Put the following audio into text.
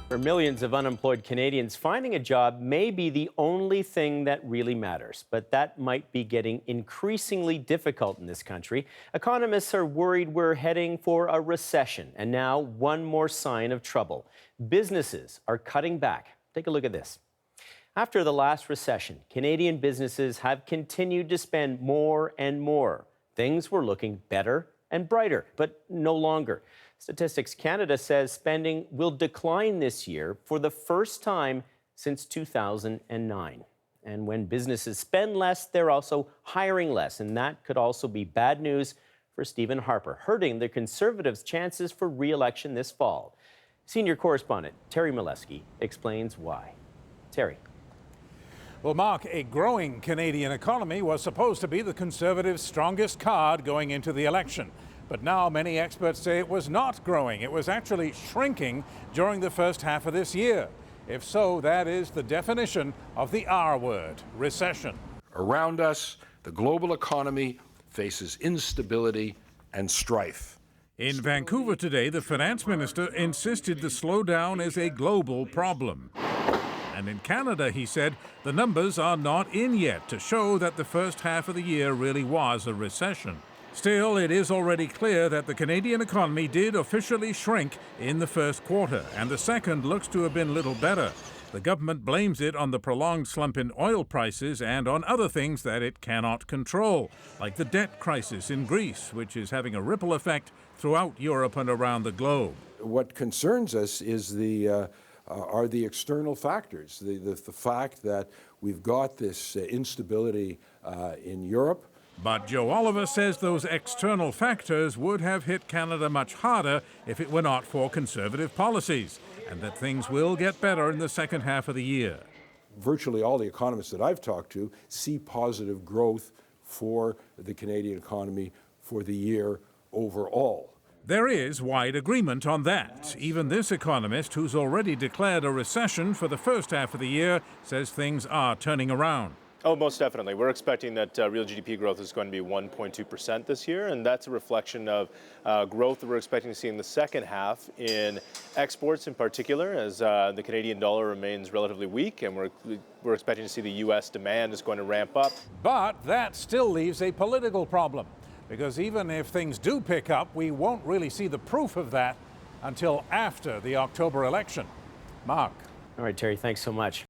For millions of unemployed Canadians, finding a job may be the only thing that really matters, but that might be getting increasingly difficult in this country. Economists are worried we're heading for a recession, and now one more sign of trouble. Businesses are cutting back. Take a look at this. After the last recession, Canadian businesses have continued to spend more and more. Things were looking better and brighter, but no longer. Statistics Canada says spending will decline this year for the first time since 2009. And when businesses spend less, they're also hiring less. And that could also be bad news for Stephen Harper, hurting the Conservatives' chances for re-election this fall. Senior correspondent Terry Milewski explains why. Terry. Well, Mark, a growing Canadian economy was supposed to be the Conservatives' strongest card going into the election. But now many experts say it was not growing. It was actually shrinking during the first half of this year. If so, that is the definition of the R word, recession. Around us, the global economy faces instability and strife. In Vancouver today, the finance minister insisted the slowdown is a global problem. And in Canada, he said, the numbers are not in yet to show that the first half of the year really was a recession. Still, it is already clear that the Canadian economy did officially shrink in the first quarter, and the second looks to have been little better. The government blames it on the prolonged slump in oil prices and on other things that it cannot control, like the debt crisis in Greece, which is having a ripple effect throughout Europe and around the globe. What concerns us is are the external factors, the fact that we've got this instability in Europe. But Joe Oliver says those external factors would have hit Canada much harder if it were not for Conservative policies, and that things will get better in the second half of the year. Virtually all the economists that I've talked to see positive growth for the Canadian economy for the year overall. There is wide agreement on that. Even this economist, who's already declared a recession for the first half of the year, says things are turning around. Oh, most definitely. We're expecting that real GDP growth is going to be 1.2% this year, and that's a reflection of growth that we're expecting to see in the second half in exports in particular, as the Canadian dollar remains relatively weak, and we're expecting to see the U.S. demand is going to ramp up. But that still leaves a political problem, because even if things do pick up, we won't really see the proof of that until after the October election. Mark. All right, Terry, thanks so much.